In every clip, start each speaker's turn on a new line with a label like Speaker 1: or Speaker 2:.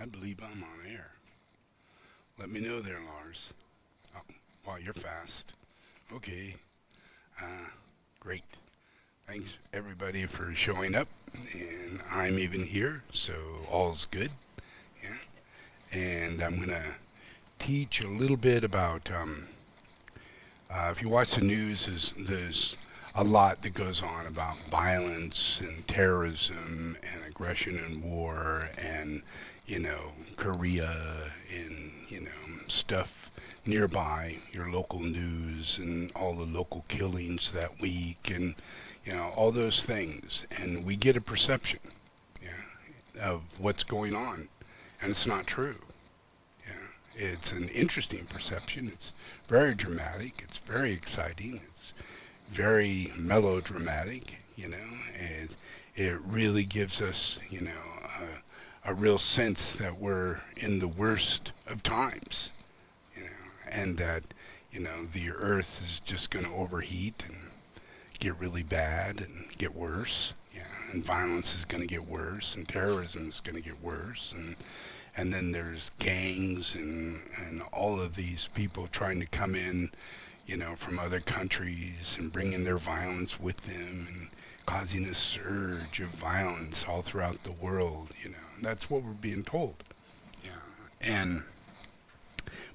Speaker 1: I believe I'm on air. Let me know there, Lars. Oh, wow, you're fast. Okay, uh, great. Thanks everybody for showing up, and I'm even here, so all's good. Yeah, and I'm gonna teach a little bit about. If you watch the news, there's a lot that goes on about violence and terrorism and aggression and war and Korea and stuff nearby, your local news and all the local killings that week and all those things, and we get a perception, of what's going on, and it's not true. Yeah, it's an interesting perception. It's very dramatic. It's very exciting. It's very melodramatic. And it really gives us, a real sense that we're in the worst of times, and that, the earth is just going to overheat and get really bad and get worse. Yeah, and violence is going to get worse, and terrorism is going to get worse, and then there's gangs and all of these people trying to come in, from other countries and bringing their violence with them and causing a surge of violence all throughout the world. And that's what we're being told. Yeah, and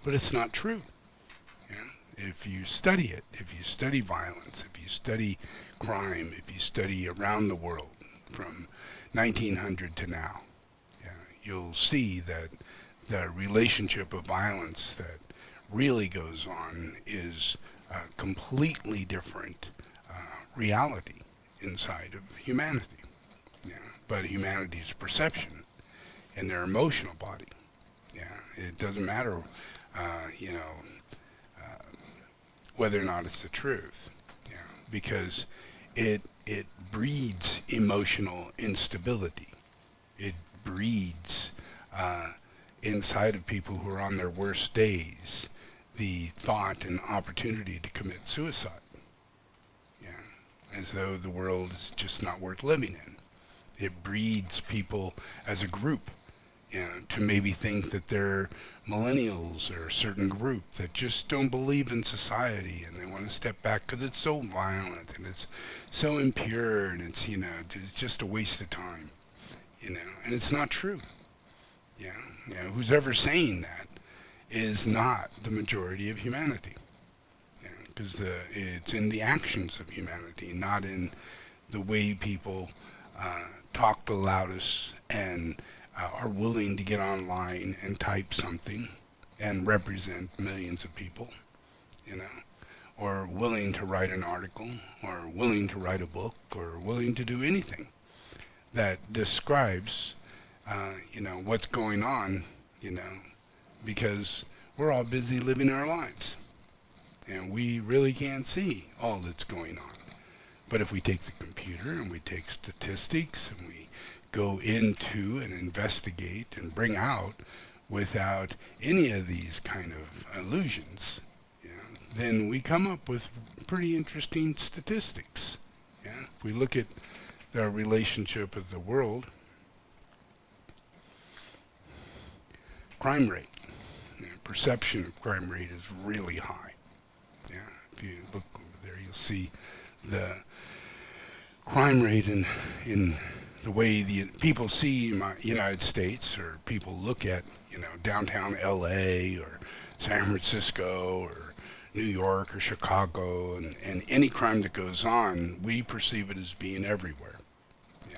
Speaker 1: but it's not true. Yeah, if you study it, if you study violence, if you study crime, if you study around the world from 1900 to now, yeah, you'll see that the relationship of violence that really goes on is a completely different reality inside of humanity. Yeah, but humanity's perception and their emotional body. Yeah, it doesn't matter, uh, you know, uh, whether or not it's the truth. Yeah, because it breeds emotional instability. It breeds inside of people who are on their worst days the thought and opportunity to commit suicide. Yeah, as though the world is just not worth living in. It breeds people as a group, to maybe think that they're millennials or a certain group that just don't believe in society and they want to step back because it's so violent and it's so impure and it's just a waste of time, and it's not true. Yeah, who's ever saying that is not the majority of humanity. Yeah, because it's in the actions of humanity, not in the way people talk the loudest and are willing to get online and type something and represent millions of people, you know, or willing to write an article, or willing to write a book, or willing to do anything that describes, what's going on, you know, because we're all busy living our lives and we really can't see all that's going on. But if we take the computer and we take statistics and we go into and investigate and bring out without any of these kind of illusions, then we come up with pretty interesting statistics. Yeah? If we look at the relationship of the world, crime rate, perception of crime rate is really high. Yeah, if you look over there, you'll see the crime rate in the way the people see my United States, or people look at downtown L.A. or San Francisco or New York or Chicago, and any crime that goes on, we perceive it as being everywhere. Yeah,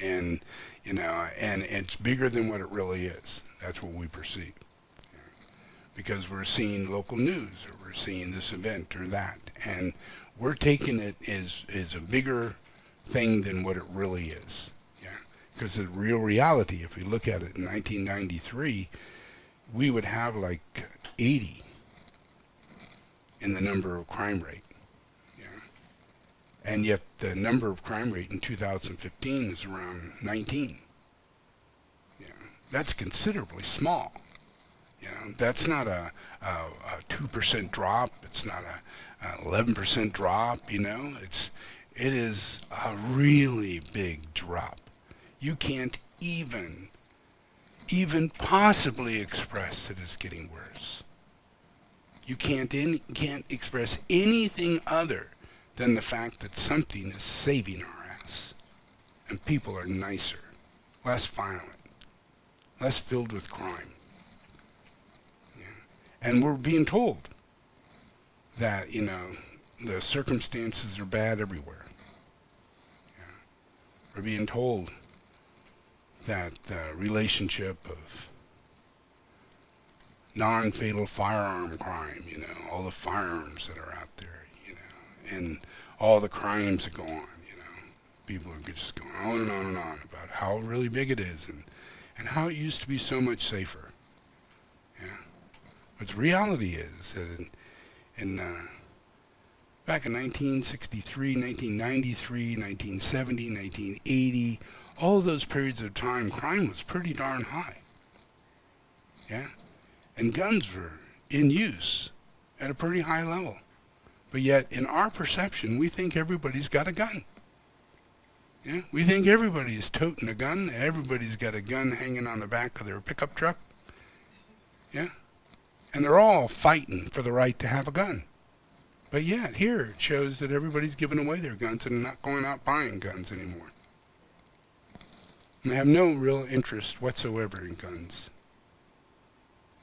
Speaker 1: and it's bigger than what it really is. That's what we perceive, because we're seeing local news or we're seeing this event or that, and we're taking it as a bigger thing than what it really is. Yeah, because the real reality, if we look at it in 1993, we would have like 80 in the number of crime rate. Yeah, and yet the number of crime rate in 2015 is around 19. Yeah, that's considerably small. That's not a 2% drop. It's not a 11% drop. It is a really big drop. You can't even even possibly express that it's getting worse. You can't express anything other than the fact that something is saving our ass. And people are nicer, less violent, less filled with crime. Yeah. And we're being told that, the circumstances are bad everywhere. Yeah. We're being told that the relationship of non-fatal firearm crime, all the firearms that are out there, and all the crimes that go on, people are just going on and on and on about how really big it is and how it used to be so much safer. Yeah. But the reality is that back in 1963, 1993, 1970, 1980, all of those periods of time, crime was pretty darn high. Yeah? And guns were in use at a pretty high level. But yet, in our perception, we think everybody's got a gun. Yeah? We think everybody's toting a gun. Everybody's got a gun hanging on the back of their pickup truck. Yeah? And they're all fighting for the right to have a gun. But yet, here it shows that everybody's giving away their guns and not going out buying guns anymore. And they have no real interest whatsoever in guns.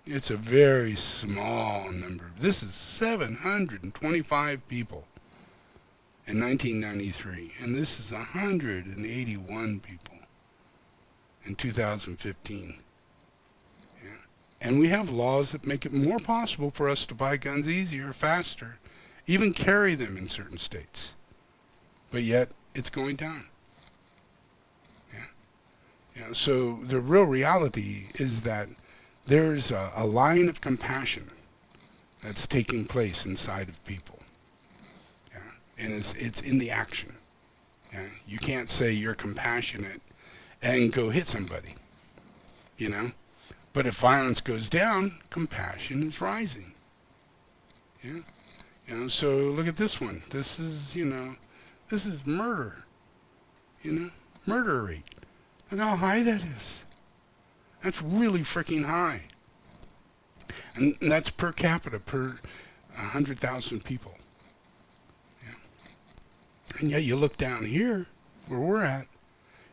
Speaker 1: It's a very small number. This is 725 people in 1993, and this is 181 people in 2015. Yeah. And we have laws that make it more possible for us to buy guns easier, faster, even carry them in certain states. But yet, it's going down. Yeah. So the real reality is that there's a line of compassion that's taking place inside of people. Yeah? And it's in the action. Yeah? You can't say you're compassionate and go hit somebody. But if violence goes down, compassion is rising. Yeah? So look at this one. This is murder. Murder rate. Look how high that is. That's really freaking high. And that's per capita, per 100,000 people. Yeah. And yet you look down here, where we're at,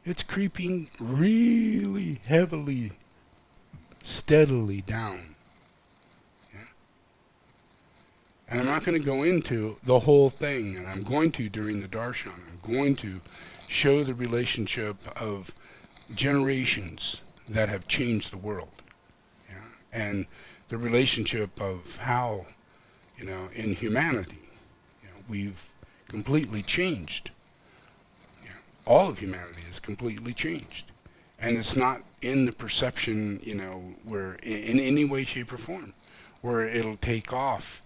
Speaker 1: it's creeping really heavily, steadily down. Yeah. And I'm not going to go into the whole thing, and I'm going to during the darshan. I'm going to show the relationship of generations that have changed the world. Yeah? And the relationship of how, in humanity, we've completely changed. Yeah? All of humanity has completely changed. And it's not in the perception, where in any way, shape, or form, where it'll take off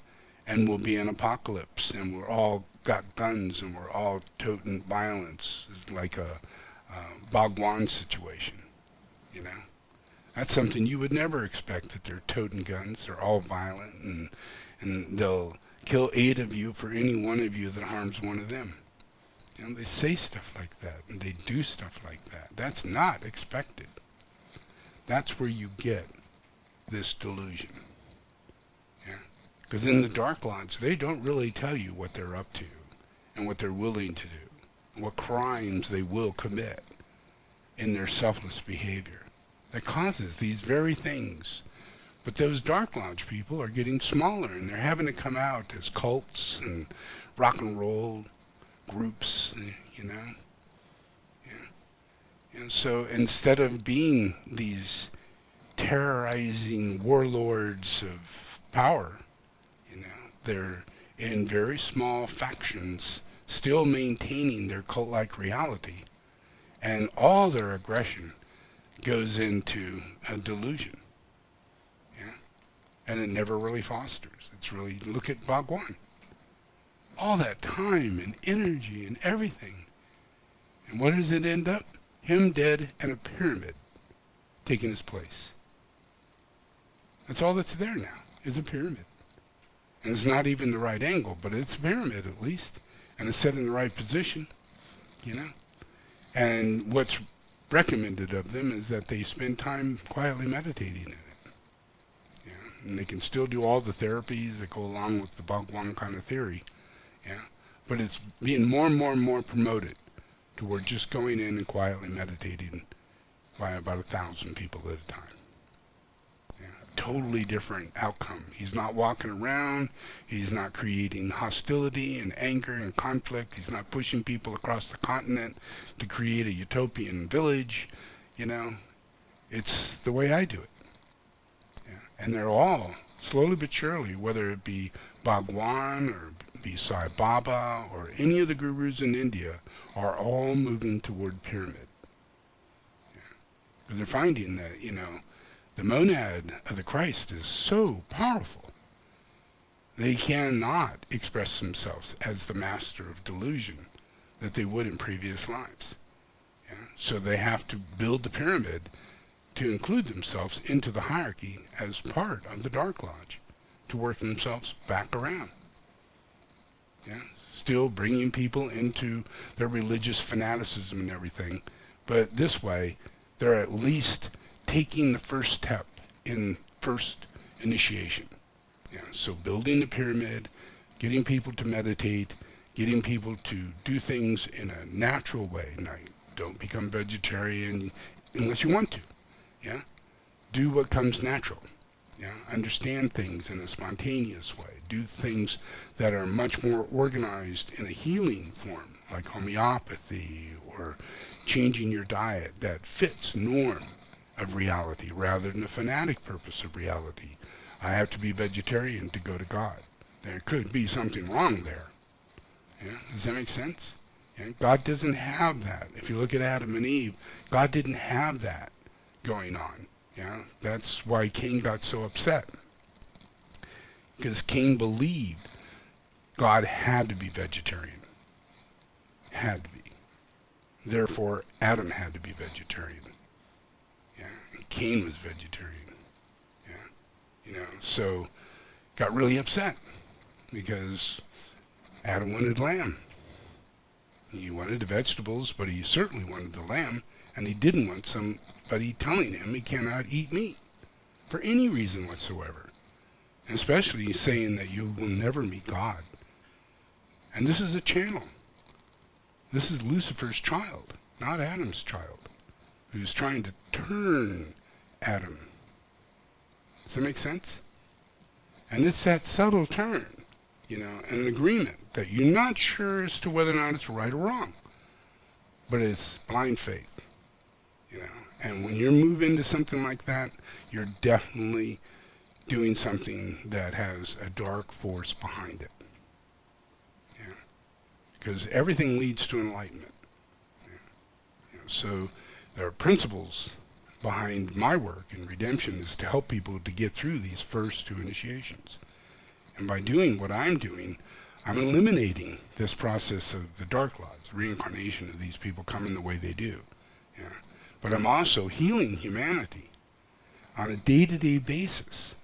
Speaker 1: and we'll be an apocalypse and we're all got guns and we're all toting violence. It's like a Bhagwan situation. That's something you would never expect, that they're toting guns. They're all violent, and they'll kill 8 of you for any one of you that harms one of them. They say stuff like that, and they do stuff like that. That's not expected. That's where you get this delusion. Yeah? Because in the Dark Lodge, they don't really tell you what they're up to and what they're willing to do, what crimes they will commit in their selfless behavior that causes these very things. But those Dark Lodge people are getting smaller, and they're having to come out as cults and rock and roll groups, Yeah. And so instead of being these terrorizing warlords of power, they're in very small factions, still maintaining their cult-like reality, and all their aggression goes into a delusion. Yeah? And it never really fosters. It's really, look at Bhagwan. All that time and energy and everything. And what does it end up? Him dead and a pyramid taking his place. That's all that's there now, is a pyramid. And it's not even the right angle, but it's a pyramid at least. And it's set in the right position, And what's recommended of them is that they spend time quietly meditating in it. Yeah, and they can still do all the therapies that go along with the Bhagwan kind of theory. Yeah, but it's being more and more and more promoted toward just going in and quietly meditating by about 1,000 people at a time. Yeah, totally different outcome. He's not walking around. He's not creating hostility and anger and conflict. He's not pushing people across the continent to create a utopian village. You know, it's the way I do it. Yeah. And they're all, slowly but surely, whether it be Bhagwan or be Sai Baba or any of the gurus in India, are all moving toward pyramid. Yeah. Because they're finding that, the monad of the Christ is so powerful. They cannot express themselves as the master of delusion that they would in previous lives. Yeah? So they have to build the pyramid to include themselves into the hierarchy as part of the Dark Lodge, to work themselves back around. Yeah? Still bringing people into their religious fanaticism and everything, but this way they're at least taking the first step in first initiation. Yeah, so building the pyramid, getting people to meditate, getting people to do things in a natural way. Now, don't become vegetarian unless you want to. Yeah, do what comes natural. Yeah, understand things in a spontaneous way. Do things that are much more organized in a healing form, like homeopathy or changing your diet that fits norm of reality rather than the fanatic purpose of reality. I have to be vegetarian to go to God. There could be something wrong there. Yeah? Does that make sense? Yeah? God doesn't have that. If you look at Adam and Eve, God didn't have that going on. Yeah? That's why Cain got so upset. Because Cain believed God had to be vegetarian. Had to be. Therefore, Adam had to be vegetarian. Yeah, and Cain was vegetarian. Yeah, so got really upset because Adam wanted lamb. He wanted the vegetables, but he certainly wanted the lamb, and he didn't want somebody telling him he cannot eat meat for any reason whatsoever, and especially saying that you will never meet God. And this is a channel. This is Lucifer's child, not Adam's child, who's trying to turn Adam. Does that make sense? And it's that subtle turn, an agreement that you're not sure as to whether or not it's right or wrong. But it's blind faith, And when you're moving to something like that, you're definitely doing something that has a dark force behind it. Yeah. Because everything leads to enlightenment. Yeah. So there are principles behind my work in redemption is to help people to get through these first two initiations. And by doing what I'm doing, I'm eliminating this process of the Dark Lords, the reincarnation of these people coming the way they do. Yeah. But I'm also healing humanity on a day-to-day basis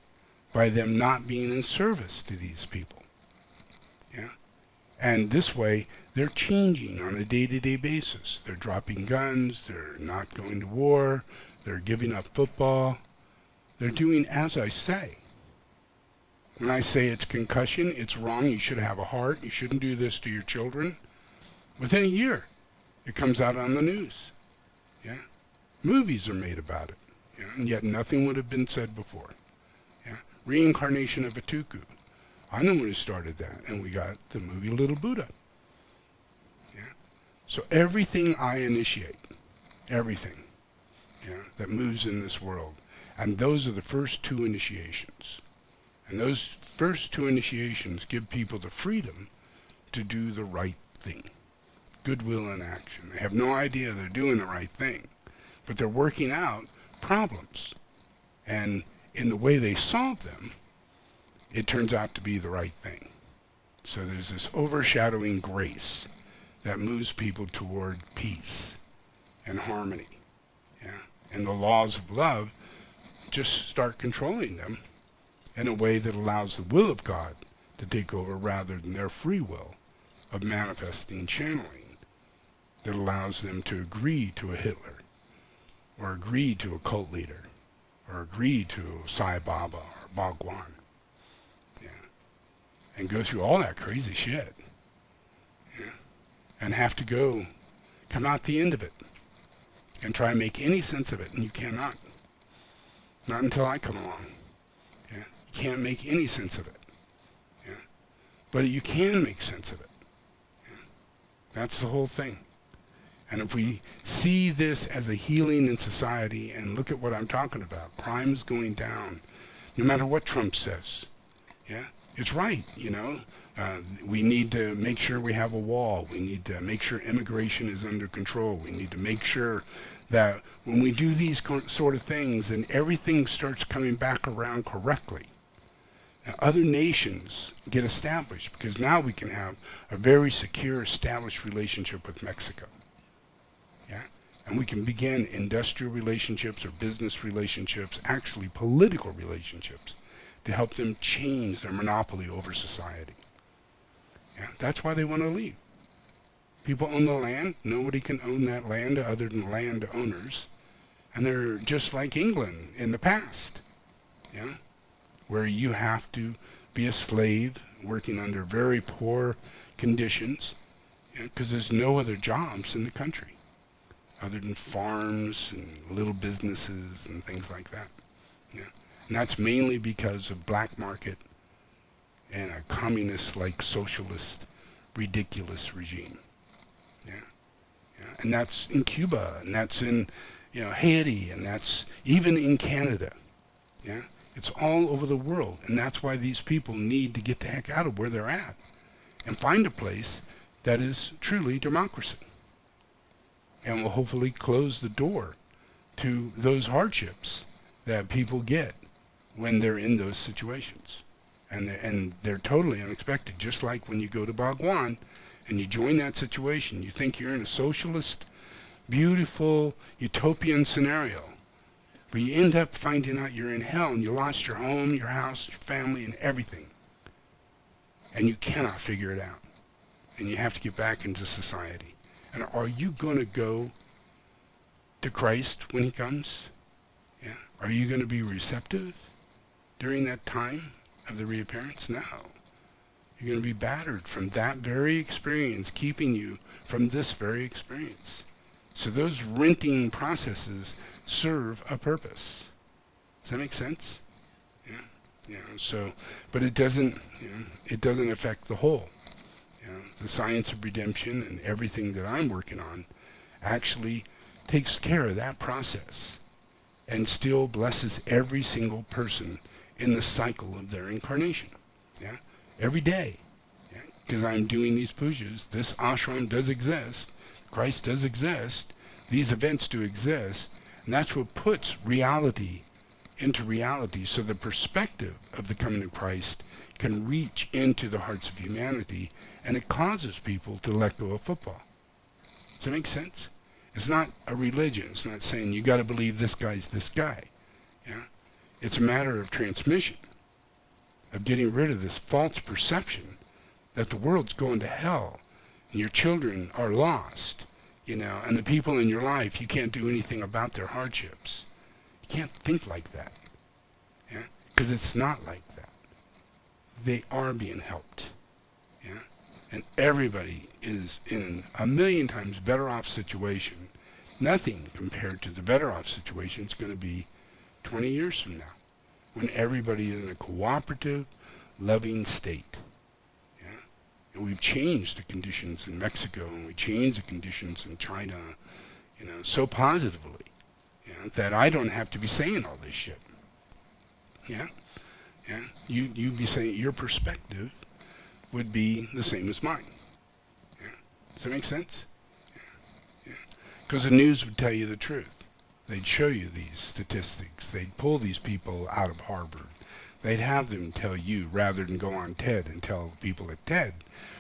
Speaker 1: by them not being in service to these people. Yeah. And this way, they're changing on a day-to-day basis. They're dropping guns, they're not going to war, they're giving up football. They're doing as I say. When I say it's concussion, it's wrong, you should have a heart, you shouldn't do this to your children. Within a year, it comes out on the news. Yeah? Movies are made about it. Yeah? And yet nothing would have been said before. Yeah? Reincarnation of Atuku. I'm the one who started that, and we got the movie Little Buddha. Yeah? So everything I initiate, everything, that moves in this world. And those are the first two initiations. And those first two initiations give people the freedom to do the right thing. Goodwill in action. They have no idea they're doing the right thing, but they're working out problems. And in the way they solve them, it turns out to be the right thing. So there's this overshadowing grace that moves people toward peace and harmony. Yeah? And the laws of love just start controlling them in a way that allows the will of God to take over rather than their free will of manifesting channeling that allows them to agree to a Hitler, or agree to a cult leader, or agree to Sai Baba or Bhagwan, yeah, and go through all that crazy shit, yeah, and have to come out the end of it, and try and make any sense of it, and you cannot. Not until I come along. Yeah, you can't make any sense of it. Yeah, but you can make sense of it. Yeah, that's the whole thing. And if we see this as a healing in society, and look at what I'm talking about, crime's going down, no matter what Trump says. Yeah, it's right, you know. We need to make sure we have a wall. We need to make sure immigration is under control. We need to make sure that when we do these sort of things, and everything starts coming back around correctly, other nations get established, because now we can have a very secure, established relationship with Mexico. Yeah, and we can begin industrial relationships or business relationships, actually political relationships, to help them change their monopoly over society. Yeah, that's why they want to leave. People own the land. Nobody can own that land other than landowners. And they're just like England in the past, yeah, where you have to be a slave working under very poor conditions, because there's no other jobs in the country other than farms and little businesses and things like that. Yeah, and that's mainly because of black market and a communist-like socialist, ridiculous regime. Yeah, yeah, and that's in Cuba, and that's in, Haiti, and that's even in Canada. Yeah, it's all over the world, and that's why these people need to get the heck out of where they're at and find a place that is truly democracy, and will hopefully close the door to those hardships that people get when they're in those situations. And they're totally unexpected. Just like when you go to Bhagwan and you join that situation, you think you're in a socialist, beautiful, utopian scenario, but you end up finding out you're in hell, and you lost your home, your house, your family, and everything. And you cannot figure it out. And you have to get back into society. And are you going to go to Christ when he comes? Yeah. Are you going to be receptive during that time of the reappearance? No. You're going to be battered from that very experience, keeping you from this very experience. So those renting processes serve a purpose. Does that make sense? Yeah. So, but it doesn't affect the whole. The science of redemption and everything that I'm working on actually takes care of that process and still blesses every single person in the cycle of their incarnation. Yeah, every day. Yeah, because I'm doing these pujas. This ashram does exist. Christ does exist. These events do exist, and that's what puts reality into reality, so the perspective of the coming of Christ can reach into the hearts of humanity, and it causes people to let go of football. Does that make sense? It's not a religion. It's not saying you got to believe this guy's this guy. Yeah, it's a matter of transmission, of getting rid of this false perception that the world's going to hell and your children are lost, and the people in your life, you can't do anything about their hardships. You can't think like that, yeah, because it's not like that. They are being helped, yeah, and everybody is in a million times better off situation. Nothing compared to the better off situation is going to be 20 years from now, when everybody is in a cooperative, loving state. Yeah, and we've changed the conditions in Mexico, and we changed the conditions in China, so positively. That I don't have to be saying all this shit. Yeah? Yeah? You'd be saying your perspective would be the same as mine. Yeah? Does that make sense? Yeah? Because the news would tell you the truth. They'd show you these statistics. They'd pull these people out of Harvard. They'd have them tell you, rather than go on TED and tell people at TED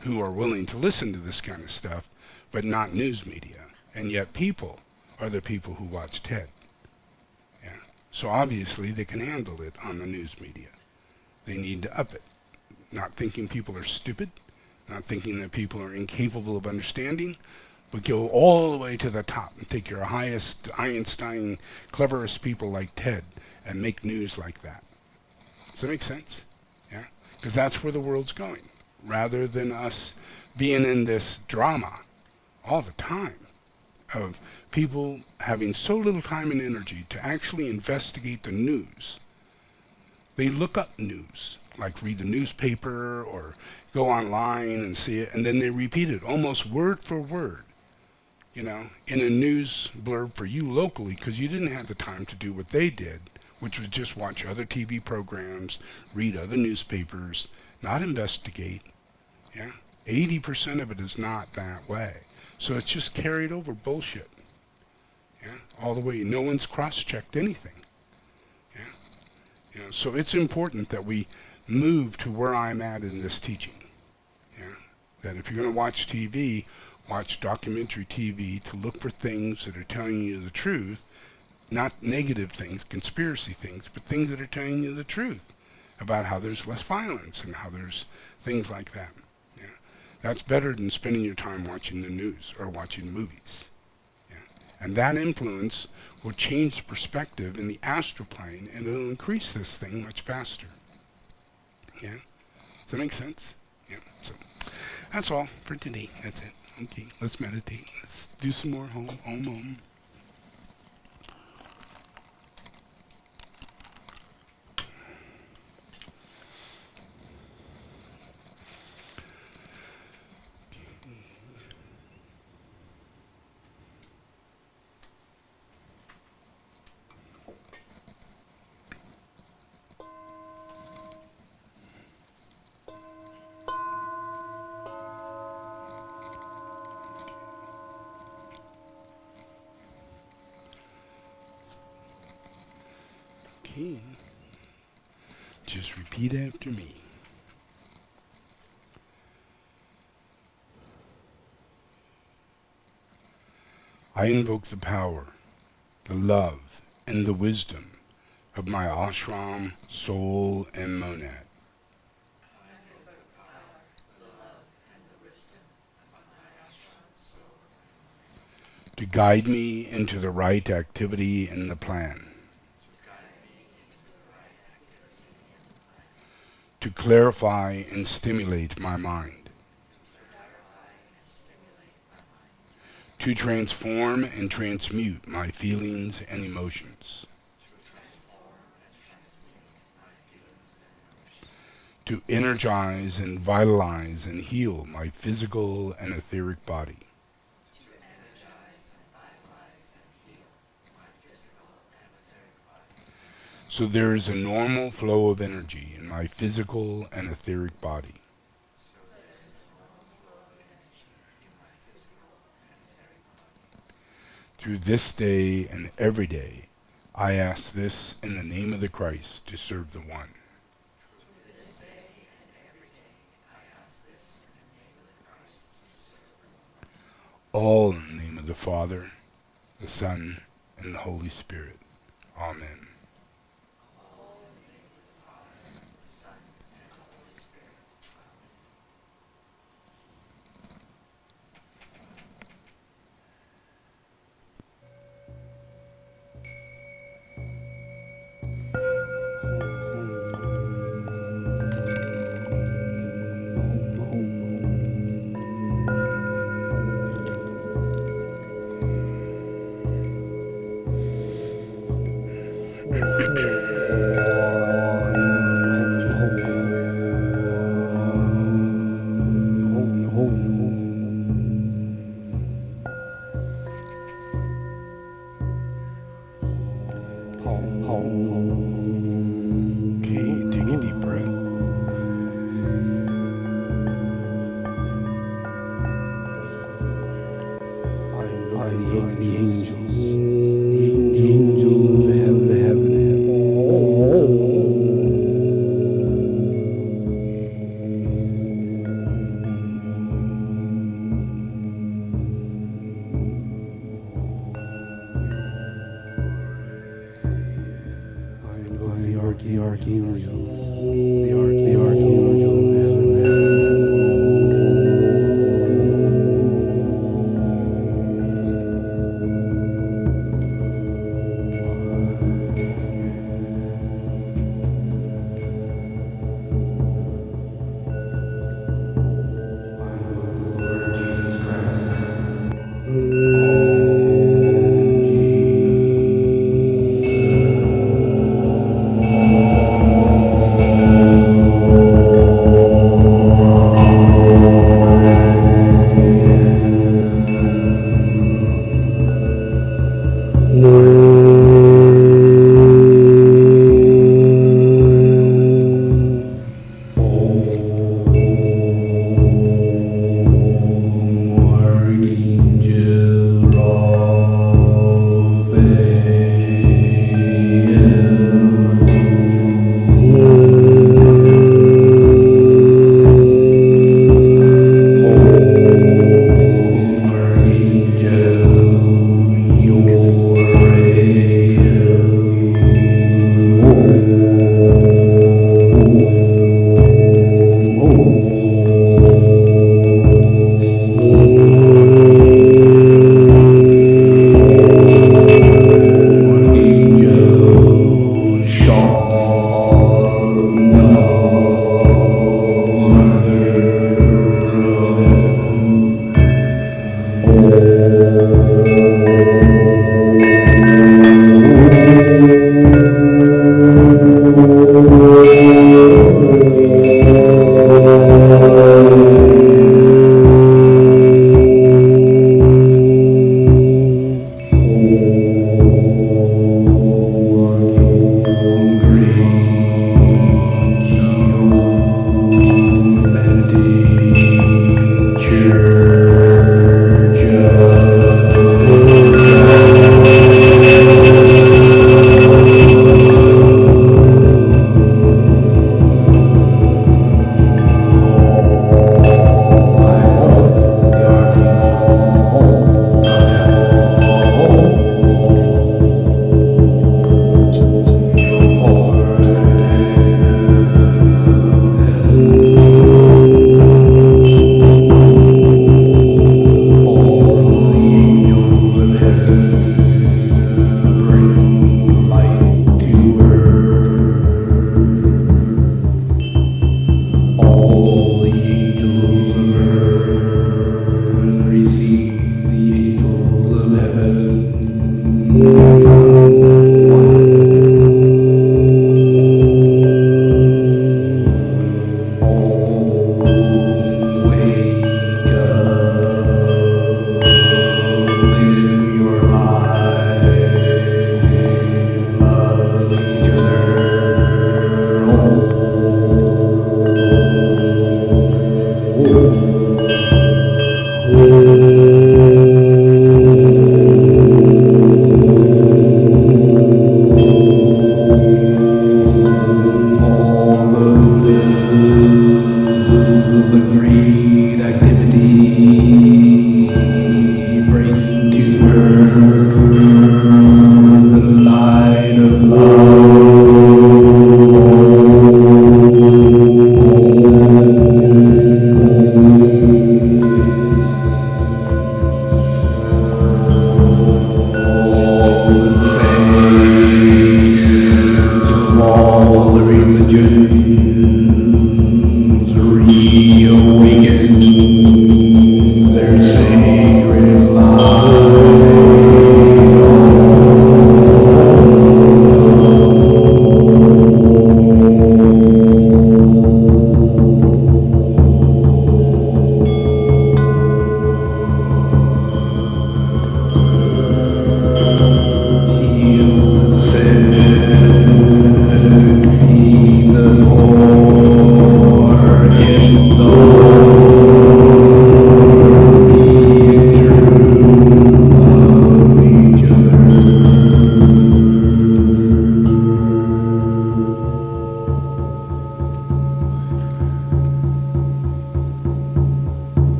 Speaker 1: who are willing to listen to this kind of stuff, but not news media. And yet people are the people who watch TED. So obviously they can handle it on the news media. They need to up it. Not thinking people are stupid, not thinking that people are incapable of understanding, but go all the way to the top and take your highest Einstein, cleverest people like Ted and make news like that. Does that make sense? Yeah? Because that's where the world's going. Rather than us being in this drama all the time of people having so little time and energy to actually investigate the news. They look up news, like read the newspaper or go online and see it, and then they repeat it almost word for word, in a news blurb for you locally, because you didn't have the time to do what they did, which was just watch other TV programs, read other newspapers, not investigate. Yeah, 80% of it is not that way. So it's just carried over bullshit. Yeah, all the way. No one's cross-checked anything. Yeah, so it's important that we move to where I'm at in this teaching. Yeah, that if you're going to watch TV, watch documentary TV to look for things that are telling you the truth, not negative things, conspiracy things, but things that are telling you the truth about how there's less violence and how there's things like that. Yeah, that's better than spending your time watching the news or watching movies. Yeah, and that influence will change the perspective in the astral plane, and it'll increase this thing much faster. Yeah, does that make sense? Yeah. So that's all for today. That's it. Okay, let's meditate. Let's do some more home. Okay. Just repeat after me. I invoke the power, the love, and the wisdom of my ashram, soul, and monad. To guide me into the right activity in the plan. To clarify and stimulate my mind. To transform and transmute my feelings and emotions. To energize and vitalize and heal my physical and etheric body. So there is a normal flow of energy in my physical and etheric body. Through this day and every day, I ask this in the name of the Christ to serve the One. All in the name of the Father, the Son, and the Holy Spirit. Amen. Okay, take a deep breath.
Speaker 2: I invoke the angels, the angels of the heaven. I invoke the archangel, the archangel of heaven.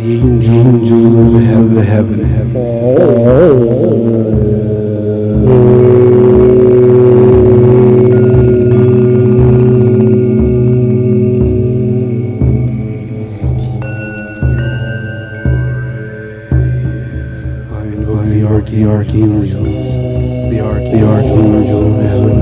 Speaker 2: angels of heaven fall. I invoke the archangel, the archangel of heaven.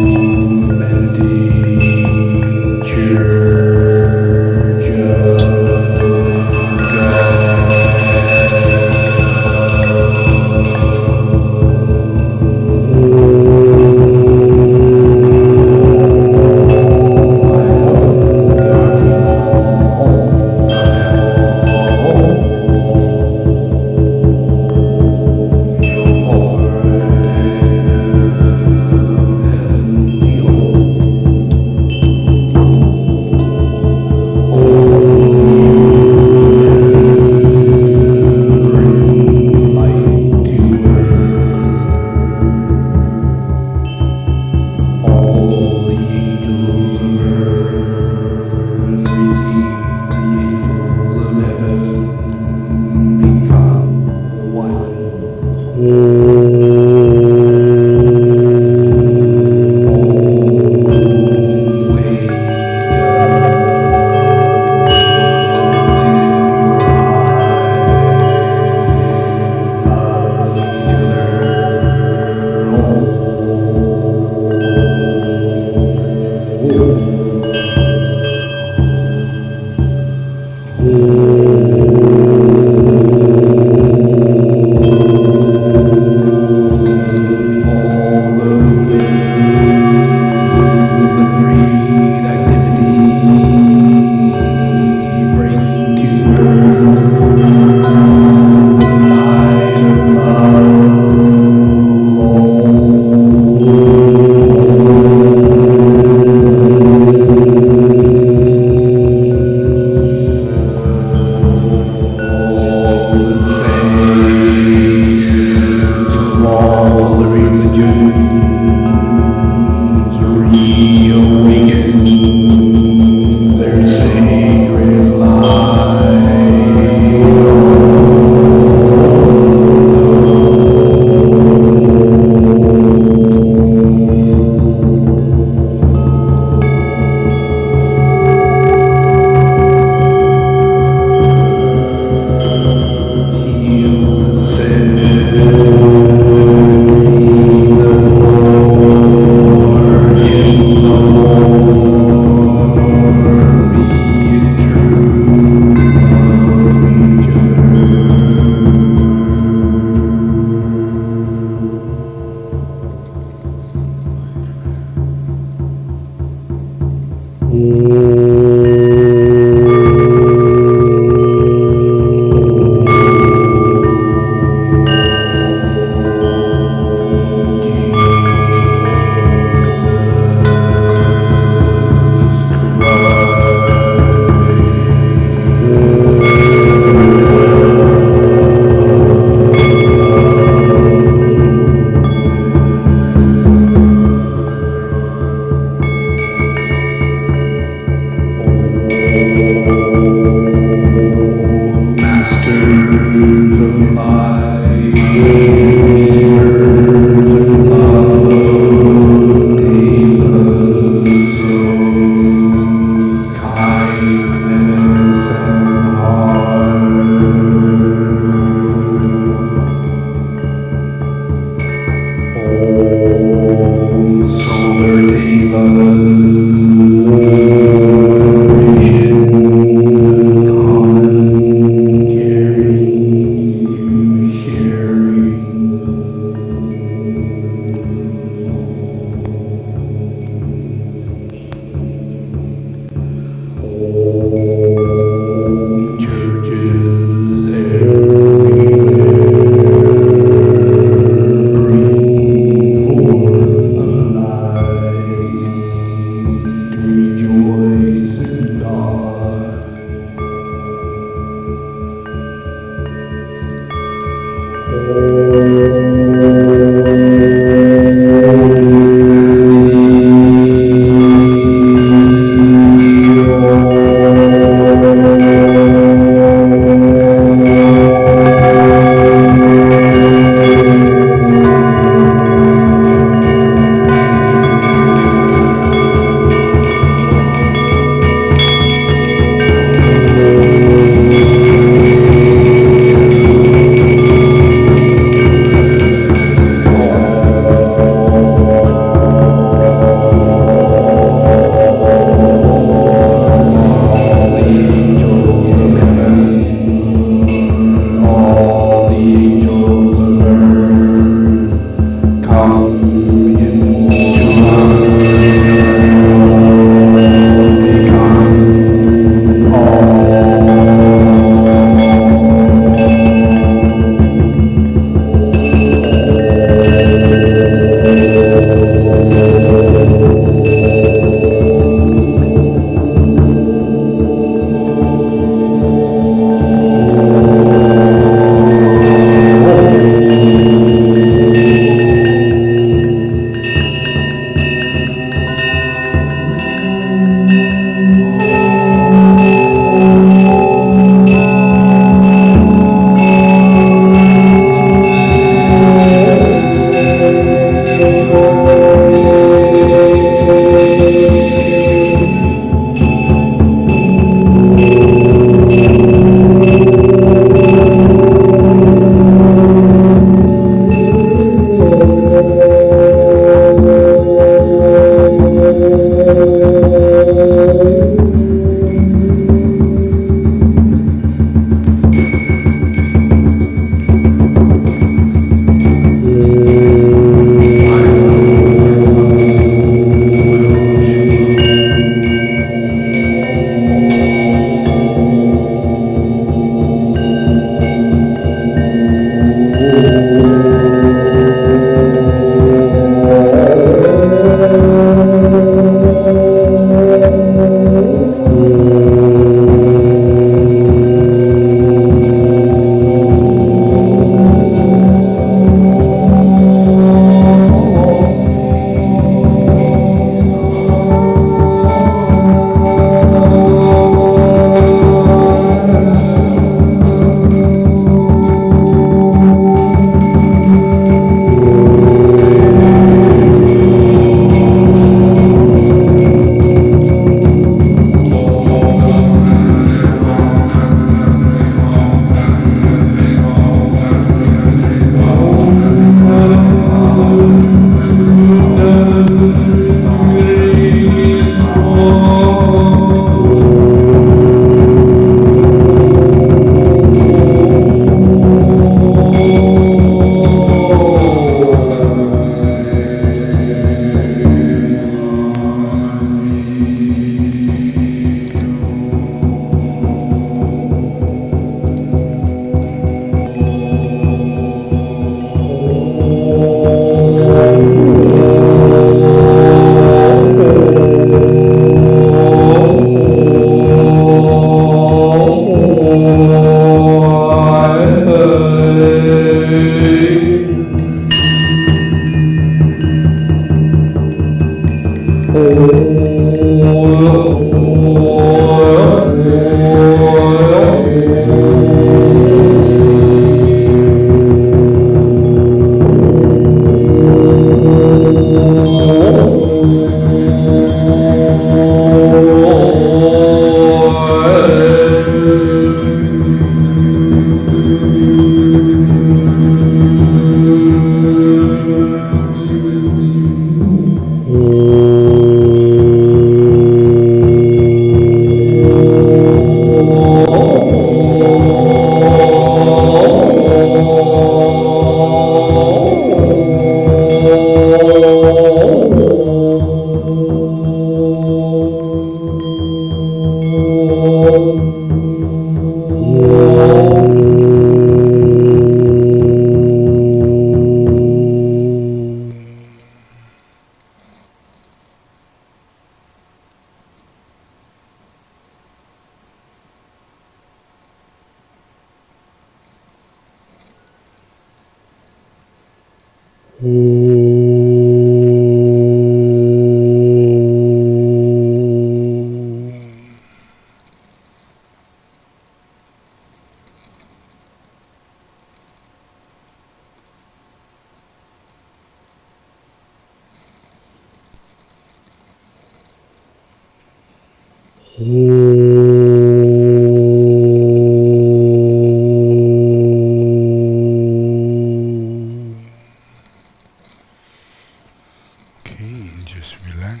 Speaker 1: Okay, just relax.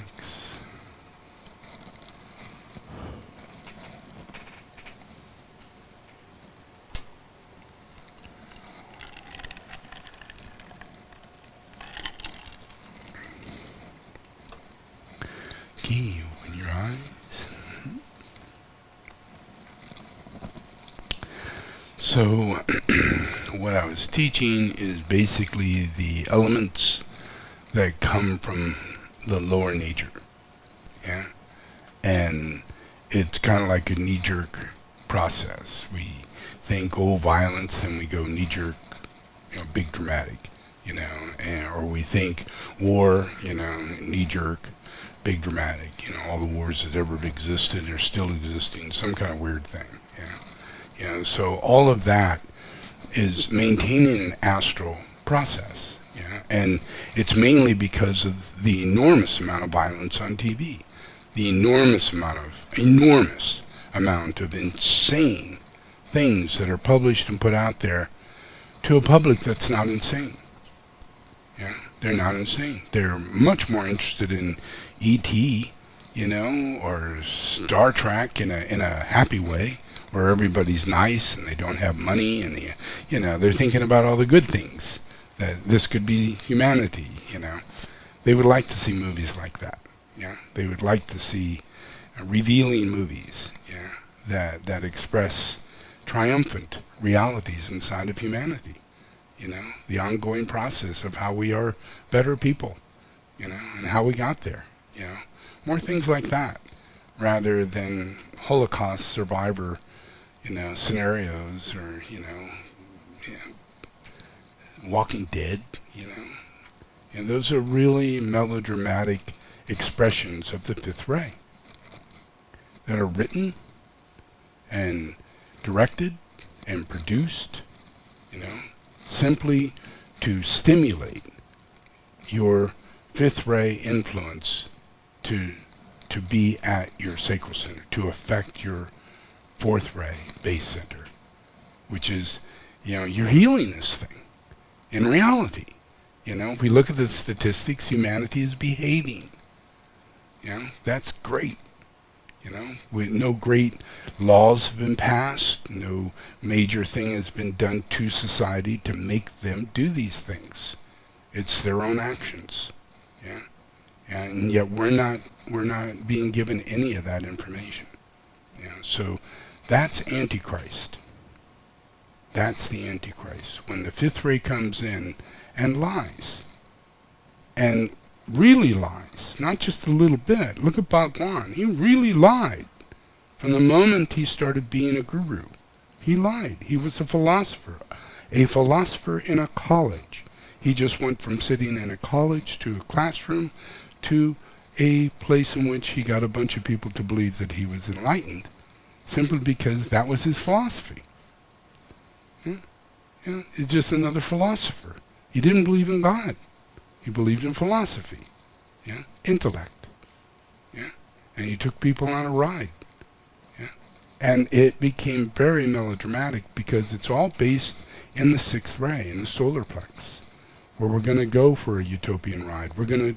Speaker 1: Okay, open your eyes. So, what I was teaching is basically the elements that come from the lower nature. Yeah? And it's kind of like a knee-jerk process. We think, oh, violence, and we go knee-jerk, big dramatic, or we think war, knee-jerk, big dramatic, all the wars that ever existed are still existing, some kind of weird thing, so all of that is maintaining an astral process, and it's mainly because of the enormous amount of violence on TV, the enormous amount of insane things that are published and put out there to a public that's not insane. Yeah, they're not insane. They're much more interested in E.T., or Star Trek in a happy way, where everybody's nice and they don't have money, and they're thinking about all the good things that this could be humanity. They would like to see movies like that. Yeah, they would like to see revealing movies. Yeah, that express triumphant realities inside of humanity. The ongoing process of how we are better people, and how we got there, more things like that, rather than Holocaust survivor, scenarios, or, Walking Dead, and those are really melodramatic expressions of the fifth ray that are written and directed and produced, simply to stimulate your fifth ray influence to be at your sacral center, to affect your fourth ray base center, which is, you're healing this thing. In reality, if we look at the statistics, humanity is behaving. That's great. No great laws have been passed, no major thing has been done to society to make them do these things. It's their own actions. Yeah. And yet we're not being given any of that information. So that's Antichrist. That's the Antichrist. When the fifth ray comes in and lies. And really lies, not just a little bit. Look at Bhagwan. He really lied. From the moment he started being a guru, he lied. He was a philosopher in a college. He just went from sitting in a college to a classroom to a place in which he got a bunch of people to believe that he was enlightened, simply because that was his philosophy. It's just another philosopher. He didn't believe in God. He believed in philosophy, intellect, and he took people on a ride, and it became very melodramatic because it's all based in the sixth ray, in the solar plex, where we're going to go for a utopian ride. We're going to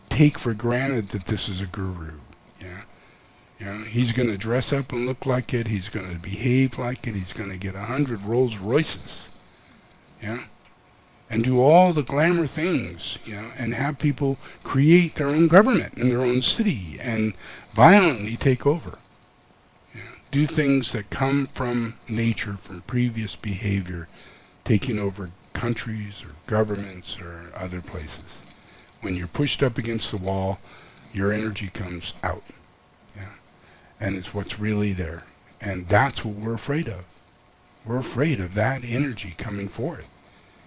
Speaker 1: take for granted that this is a guru, he's going to dress up and look like it. He's going to behave like it. He's going to get 100 Rolls Royces, and do all the glamour things, and have people create their own government in their own city and violently take over. Do things that come from nature, from previous behavior, taking over countries or governments or other places. When you're pushed up against the wall, your energy comes out. And it's what's really there. And that's what we're afraid of. We're afraid of that energy coming forth.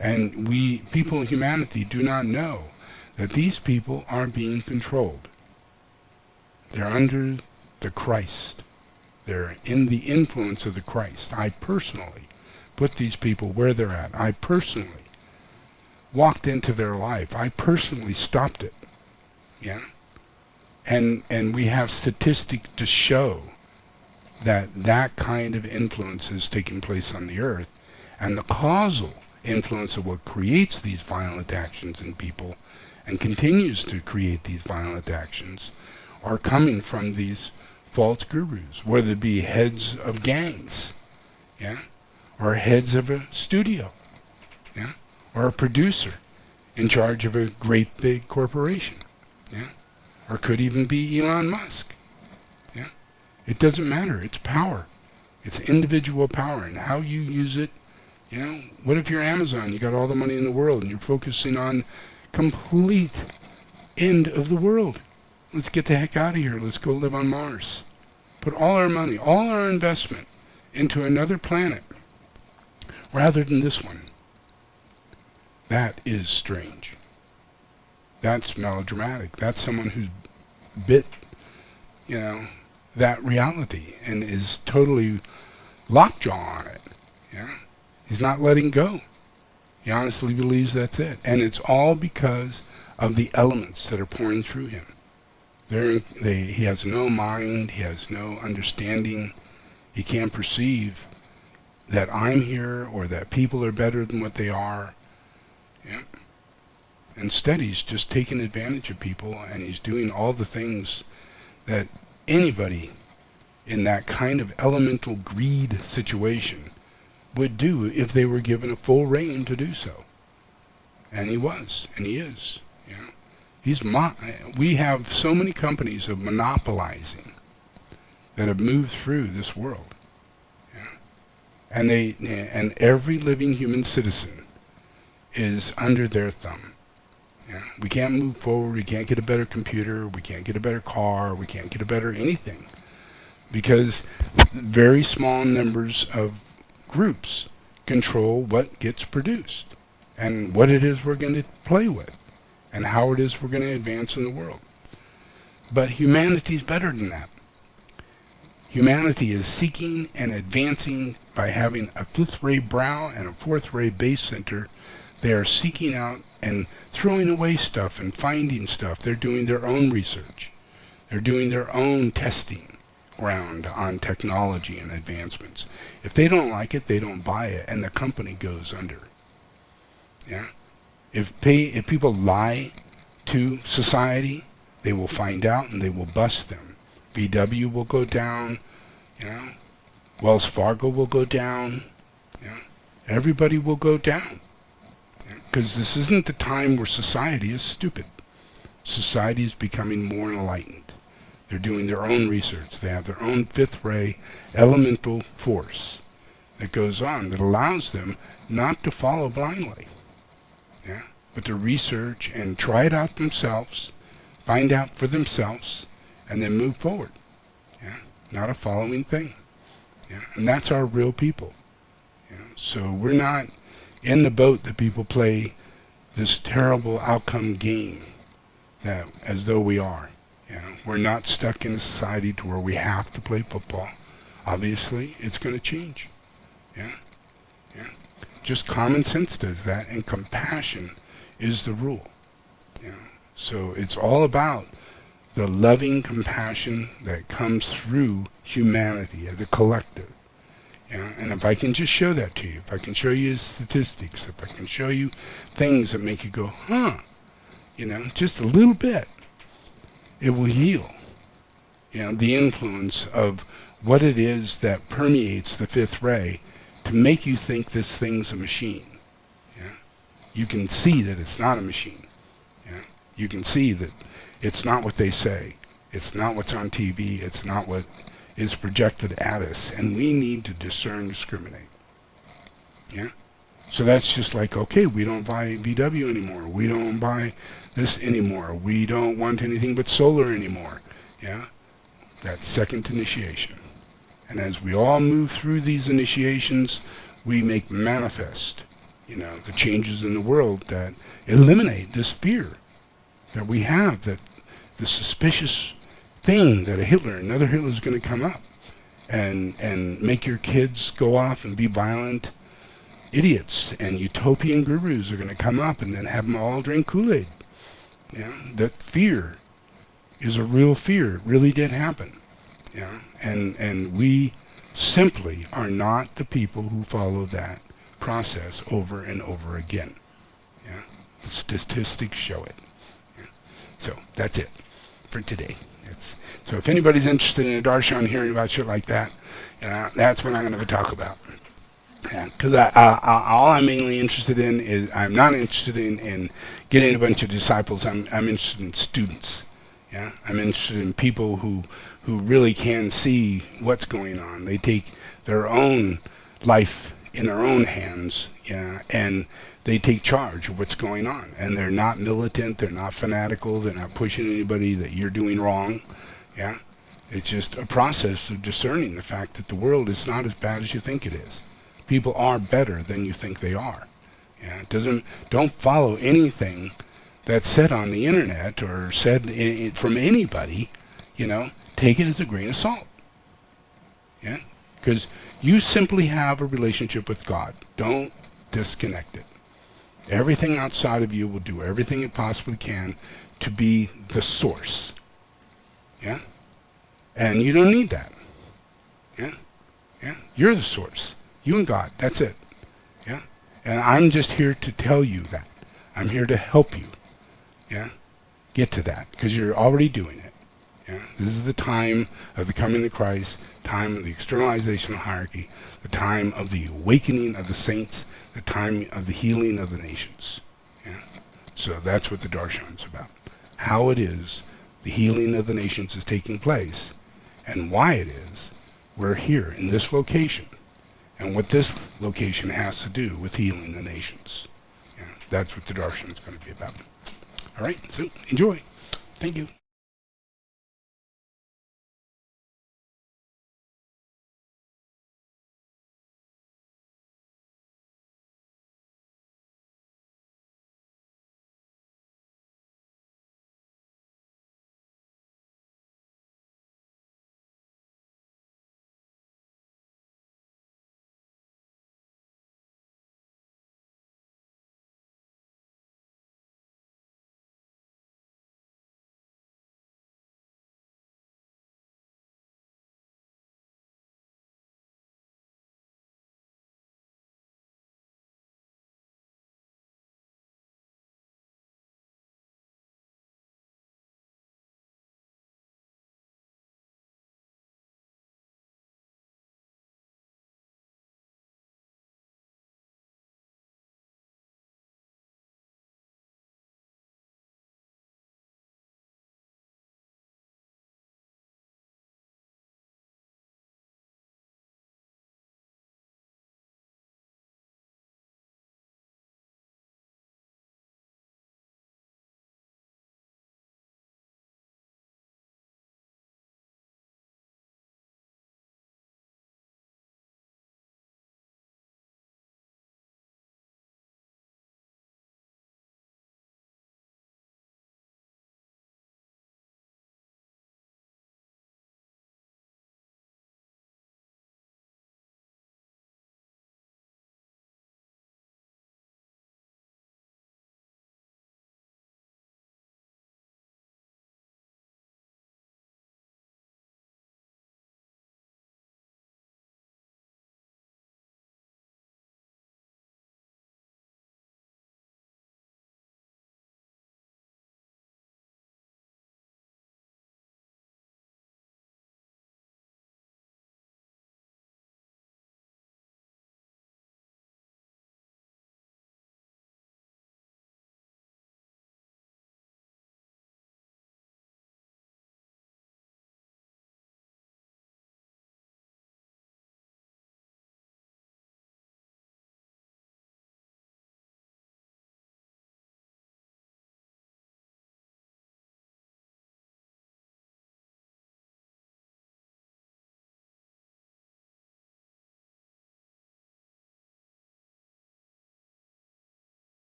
Speaker 1: And people in humanity do not know that these people are being controlled. They're under the Christ. They're in the influence of the Christ. I personally put these people where they're at. I personally walked into their life. I personally stopped it. And we have statistics to show that kind of influence is taking place on the earth, and the causal influence of what creates these violent actions in people and continues to create these violent actions are coming from these false gurus, whether it be heads of gangs, or heads of a studio, or a producer in charge of a great big corporation, or could even be Elon Musk. Yeah, it doesn't matter. It's power. It's individual power, and how you use it. What if you're Amazon? You got all the money in the world, and you're focusing on complete end of the world. Let's get the heck out of here. Let's go live on Mars. Put all our money, all our investment into another planet rather than this one. That is strange. That's melodramatic. That's someone who's bit, that reality and is totally lockjaw on it. Yeah, he's not letting go. He honestly believes that's it, and it's all because of the elements that are pouring through him. He has no mind. He has no understanding. He can't perceive that I'm here or that people are better than what they are. Yeah. Instead, he's just taking advantage of people, and he's doing all the things that anybody in that kind of elemental greed situation would do if they were given a full reign to do so. And he was, and he is. We have so many companies of monopolizing that have moved through this world. Yeah. And every living human citizen is under their thumb. Yeah. We can't move forward. We can't get a better computer. We can't get a better car. We can't get a better anything. Because very small numbers of groups control what gets produced and what it is we're going to play with and how it is we're going to advance in the world. But humanity is better than that. Humanity is seeking and advancing by having a fifth-ray brow and a fourth-ray base center. They are seeking out and throwing away stuff and finding stuff. They're doing their own research. They're doing their own testing ground on technology and advancements. If they don't like it, they don't buy it, and the company goes under. Yeah? If people lie to society, they will find out and they will bust them. VW will go down, Wells Fargo will go down, everybody will go down. Because this isn't the time where society is stupid. Society is becoming more enlightened. They're doing their own research. They have their own fifth-ray elemental force that goes on that allows them not to follow blindly, but to research and try it out themselves, find out for themselves, and then move forward. Not a following thing. And that's our real people. So we're not in the boat that people play this terrible outcome game that as though we are. We're not stuck in a society to where we have to play football. Obviously, it's going to change. Just common sense does that, and compassion is the rule. So it's all about the loving compassion that comes through humanity as a collective. And if I can just show that to you, if I can show you statistics, if I can show you things that make you go, just a little bit, it will heal. The influence of what it is that permeates the fifth ray to make you think this thing's a machine. You can see that it's not a machine. You can see that it's not what they say. It's not what's on TV. It's not what is projected at us. And we need to discern, discriminate. So that's just like, okay, we don't buy VW anymore. We don't buy this anymore. We don't want anything but solar anymore. That's second initiation. And as we all move through these initiations, we make manifest, the changes in the world that eliminate this fear that we have, that the suspicious thing that another Hitler is going to come up and make your kids go off and be violent idiots, and utopian gurus are going to come up and then have them all drink Kool-Aid. That fear is a real fear. It really did happen. And we simply are not the people who follow that process over and over again. The statistics show it. So that's it for today. So if anybody's interested in a darshan hearing about shit like that, that's what I'm going to talk about. Because all I'm mainly interested in is, I'm not interested in getting a bunch of disciples. I'm interested in students. Yeah, I'm interested in people who really can see what's going on. They take their own life in their own hands, yeah, and they take charge of what's going on. And they're not militant, they're not fanatical, they're not pushing anybody that you're doing wrong, yeah. It's just a process of discerning the fact that the world is not as bad as you think it is. People are better than you think they are. Yeah, don't follow anything that's said on the internet or said from anybody. Take it as a grain of salt. Yeah, because you simply have a relationship with God. Don't disconnect it. Everything outside of you will do everything it possibly can to be the source. Yeah, and you don't need that. Yeah, yeah, you're the source. You and God. That's it. Yeah, and I'm just here to tell you that. I'm here to help you. Yeah, get to that because you're already doing it. Yeah, this is the time of the coming of Christ, time of the externalization of hierarchy, the time of the awakening of the saints, the time of the healing of the nations. Yeah, so that's what the darshan's about. How it is the healing of the nations is taking place, and why it is we're here in this location, and what this location has to do with healing the nations. Yeah, that's what the darshan is going to be about. All right, so enjoy. Thank you.